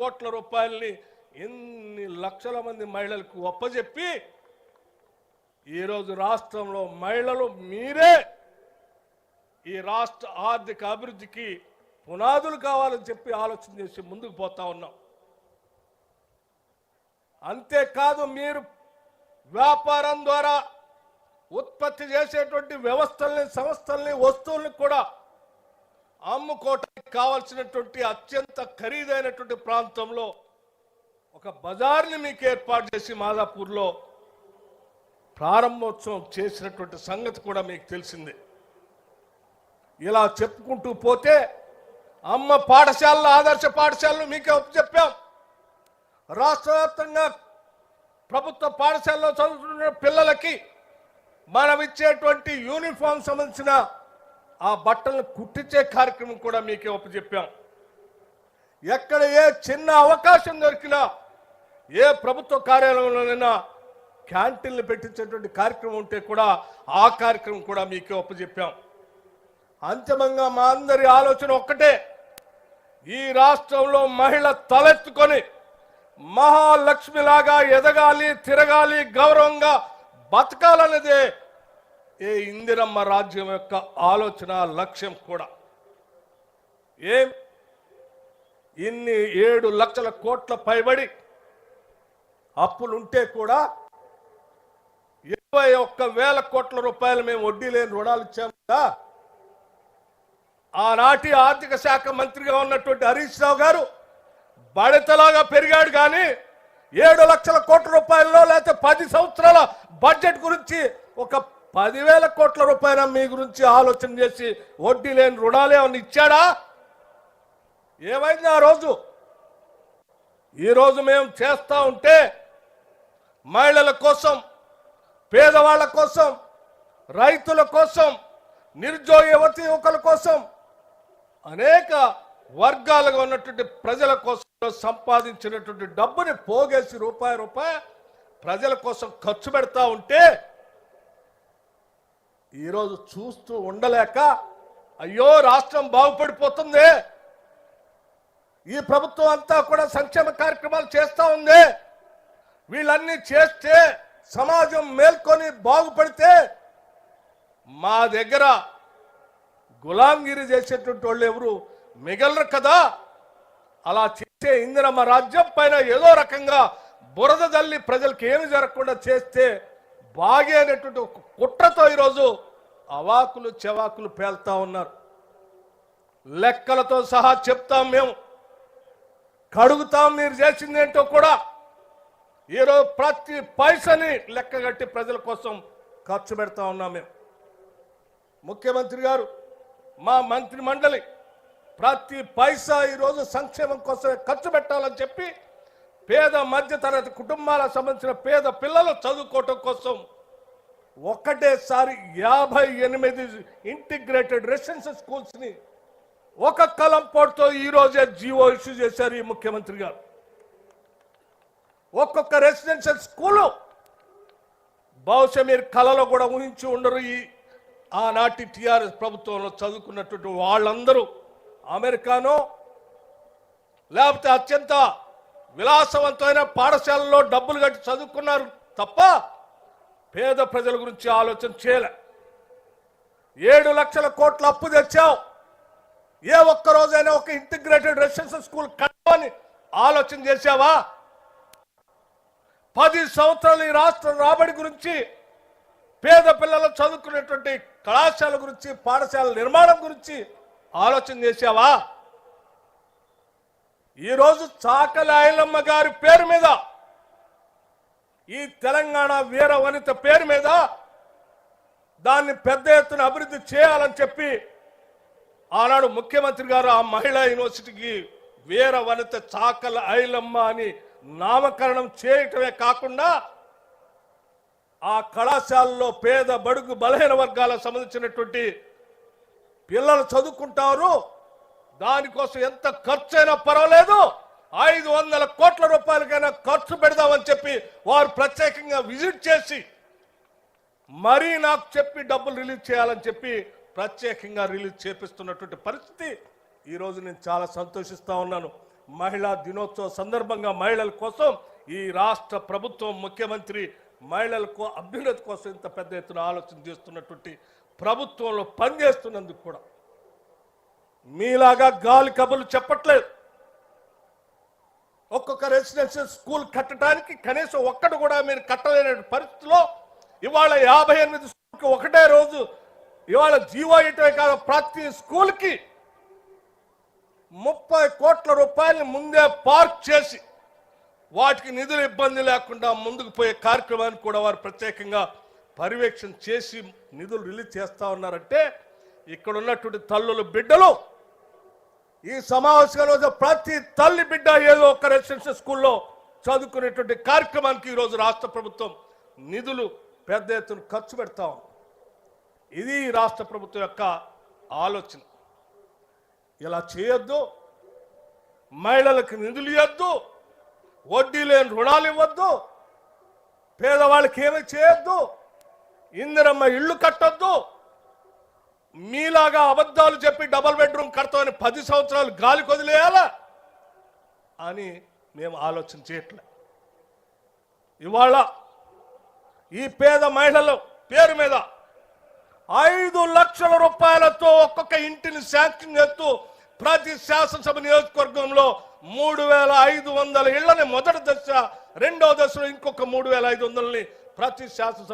కోట్ల రూపాయల్ని ఎన్ని లక్షల మంది మహిళలకు ఒప్పజెప్పి ఈరోజు రాష్ట్రంలో మహిళలు మీరే ఈ రాష్ట్ర ఆర్థిక అభివృద్ధికి పునాదులు కావాలని చెప్పి ఆలోచన చేసి ముందుకు పోతా ఉన్నాం. అంతేకాదు మీరు వ్యాపారం ద్వారా ఉత్పత్తి చేసేటువంటి వ్యవస్థల్ని సంస్థల్ని వస్తువుల్ని కూడా అమ్ముకోవటానికి కావాల్సినటువంటి అత్యంత ఖరీదైనటువంటి ప్రాంతంలో ఒక బజార్ని మీకు ఏర్పాటు చేసి మాదాపూర్లో ప్రారంభోత్సవం చేసినటువంటి సంగతి కూడా మీకు తెలిసిందే. ఇలా చెప్పుకుంటూ పోతే అమ్మ పాఠశాలలు ఆదర్శ పాఠశాలలు మీకే చెప్పాం. రాష్ట్ర వ్యాప్తంగా ప్రభుత్వ పాఠశాలలో చదువుతున్న పిల్లలకి మనం ఇచ్చేటువంటి యూనిఫామ్ సంబంధించిన ఆ బట్టలను కుట్టించే కార్యక్రమం కూడా మీకే ఒప్పచెప్పాం. ఎక్కడ ఏ చిన్న అవకాశం దొరికినా ఏ ప్రభుత్వ కార్యాలయంలోనైనా క్యాంటీన్లు పెట్టించేటువంటి కార్యక్రమం ఉంటే కూడా ఆ కార్యక్రమం కూడా మీకే ఒప్పచెప్పాం. అంతిమంగా మా అందరి ఆలోచన ఒక్కటే, ఈ రాష్ట్రంలో మహిళ తలెత్తుకొని మహాలక్ష్మిలాగా ఎదగాలి, తిరగాలి, గౌరవంగా బతకాలనేదే ఏ ఇందిరమ్మ రాజ్యం యొక్క ఆలోచన లక్ష్యం కూడా. ఇన్ని 7 లక్షల కోట్ల పైబడి అప్పులుంటే కూడా 21,000 కోట్ల రూపాయలు మేము వడ్డీ లేని రుణాలు ఇచ్చాము కదా. ఆనాటి ఆర్థిక శాఖ మంత్రిగా ఉన్నటువంటి హరీష్ రావు గారు బడతలాగా పెరిగాడు కానీ 7 లక్షల కోట్ల రూపాయల్లో లేకపోతే 10 సంవత్సరాల బడ్జెట్ గురించి ఒక 10,000 కోట్ల రూపాయల మీ గురించి ఆలోచన చేసి వడ్డీ లేని రుణాలు ఏమన్నా ఇచ్చాడా? ఏమైంది ఆ రోజు? ఈరోజు మేము చేస్తూ ఉంటే మహిళల కోసం, పేదవాళ్ల కోసం, రైతుల కోసం, నిరుద్యోగ యువతి యువకుల కోసం, అనేక వర్గాలుగా ఉన్నటువంటి ప్రజల కోసం సంపాదించినటువంటి డబ్బుని పోగేసి రూపాయి ప్రజల కోసం ఖర్చు పెడతా ఉంటే ఈరోజు చూస్తూ ఉండలేక అయ్యో రాష్ట్రం బాగుపడిపోతుంది, ఈ ప్రభుత్వం అంతా కూడా సంక్షేమ కార్యక్రమాలు చేస్తూ ఉంది, వీళ్ళన్నీ చేస్తే సమాజం మేల్కొని బాగుపడితే మా దగ్గర గులాంగిరి చేసేటువంటి వాళ్ళు ఎవరు మిగలరు కదా. అలా చేసే ఇందిరమ్మ రాజ్యం పైన ఏదో రకంగా బురద జల్లి ప్రజలకు ఏమి జరగకుండా చేస్తే బాగే అనేటువంటి ఒక కుట్రతో ఈరోజు అవాకులు చెవాకులు పేల్తా ఉన్నారు. లెక్కలతో సహా చెప్తాం, మేము కడుగుతాం, మీరు చేసింది ఏంటో కూడా. ఈరోజు ప్రతి పైసని లెక్కగట్టి ప్రజల కోసం ఖర్చు పెడతా ఉన్నాం మేము. ముఖ్యమంత్రి గారు, మా మంత్రి మండలి ప్రతి పైసా ఈరోజు సంక్షేమం కోసం ఖర్చు పెట్టాలని చెప్పి పేద మధ్యతరగతి కుటుంబాలకు సంబంధించిన పేద పిల్లలు చదువుకోవటం కోసం ఒక్కటేసారి 58 ఇంటిగ్రేటెడ్ రెసిడెన్షియల్ స్కూల్స్ ని ఒక కలంపోటుతో ఈరోజే జీవో ఇష్యూ చేశారు ఈ ముఖ్యమంత్రి గారు. ఒక్కొక్క రెసిడెన్షియల్ స్కూలు బహుశా మీరు కళలో కూడా ఊహించి ఉండరు. ఈ ఆనాటి టిఆర్ఎస్ ప్రభుత్వంలో చదువుకున్నటువంటి వాళ్ళందరూ అమెరికానో లేకపోతే అత్యంత విలాసవంతమైన పాఠశాలలో డబ్బులు కట్టి చదువుకున్నారు తప్ప పేద ప్రజల గురించి ఆలోచన చేయలే. 7 లక్షల కోట్ల అప్పు తెచ్చావు, ఏ ఒక్క రోజైనా ఒక ఇంటిగ్రేటెడ్ రెసిడెన్షియల్ స్కూల్ కట్టమని ఆలోచన చేశావా? 10 సంవత్సరాలు ఈ రాష్ట్ర రాబడి గురించి, పేద పిల్లలు చదువుకునేటువంటి కళాశాల గురించి, పాఠశాల నిర్మాణం గురించి ఆలోచన చేశావా? ఈరోజు చాకలి ఐలమ్మ గారి పేరు మీద, ఈ తెలంగాణ వీర వనిత పేరు మీద దాన్ని పెద్ద ఎత్తున అభివృద్ధి చేయాలని చెప్పి ఆనాడు ముఖ్యమంత్రి గారు ఆ మహిళా యూనివర్సిటీకి వీర వనిత చాకలి ఐలమ్మ అని నామకరణం చేయటమే కాకుండా ఆ కళాశాలలో పేద బడుగు బలహీన వర్గాలకు సంబంధించినటువంటి పిల్లలు చదువుకుంటారు, దానికోసం ఎంత ఖర్చు అయినా పర్వాలేదు 500 కోట్ల రూపాయలకైనా ఖర్చు పెడదామని చెప్పి వారు ప్రత్యేకంగా విజిట్ చేసి మరీ నాకు చెప్పి డబ్బులు రిలీజ్ చేయాలని చెప్పి ప్రత్యేకంగా రిలీజ్ చేపిస్తున్నటువంటి పరిస్థితి ఈరోజు నేను చాలా సంతోషిస్తా ఉన్నాను. మహిళా దినోత్సవ సందర్భంగా మహిళల కోసం ఈ రాష్ట్ర ప్రభుత్వం ముఖ్యమంత్రి మహిళలకు అభ్యున్నతి కోసం ఇంత పెద్ద ఎత్తున ఆలోచన చేస్తున్నటువంటి ప్రభుత్వంలో పనిచేస్తున్నందుకు కూడా మీలాగా గాలి కబుర్లు చెప్పట్లేదు. ఒక్కొక్క రెసిడెన్షియల్ స్కూల్ కట్టడానికి కనీసం ఒక్కటి కూడా మీరు కట్టలేని పరిస్థితిలో ఇవాళ 58 స్కూల్కి ఒకటే రోజు ఇవాళ జీవో ఇటమే కాదు, ప్రతి స్కూల్కి 30 కోట్ల రూపాయలు ముందే పార్క్ చేసి వాటికి నిధులు ఇబ్బంది లేకుండా ముందుకు పోయే కార్యక్రమాన్ని కూడా వారు ప్రత్యేకంగా పర్యవేక్షణ చేసి నిధులు రిలీజ్ చేస్తా ఉన్నారంటే ఇక్కడ ఉన్నటువంటి తల్లులు బిడ్డలు ఈ సమావేశంలో ప్రతి తల్లి బిడ్డ ఏదో ఒక రెసిడెన్షియల్ స్కూల్లో చదువుకునేటువంటి కార్యక్రమానికి ఈరోజు రాష్ట్ర ప్రభుత్వం నిధులు పెద్ద ఎత్తున ఖర్చు పెడతా ఉంది. ఇది రాష్ట్ర ప్రభుత్వం యొక్క ఆలోచన. ఇలా చేయొద్దు, మహిళలకు నిధులు ఇవ్వద్దు, వడ్డీ లేని రుణాలు ఇవ్వద్దు, పేదవాళ్ళకి ఏమీ చేయొద్దు, ఇందిరమ్మ ఇళ్ళు కట్టొద్దు, మీలాగా అబద్ధాలు చెప్పి డబుల్ బెడ్రూమ్ కడతామని 10 సంవత్సరాలు గాలి కొదిలేయాలా అని మేము ఆలోచన చేయట్లే. ఇవాళ ఈ పేద మహిళల పేరు మీద 5 లక్షల రూపాయలతో ఒక్కొక్క ఇంటిని శాంక్షన్ చేస్తూ ప్రతి శాసనసభ నియోజకవర్గంలో 3,500 ఇళ్లని మొదటి దశ, రెండో దశలో ఇంకొక 3,500ని ప్రతి శాసనసభ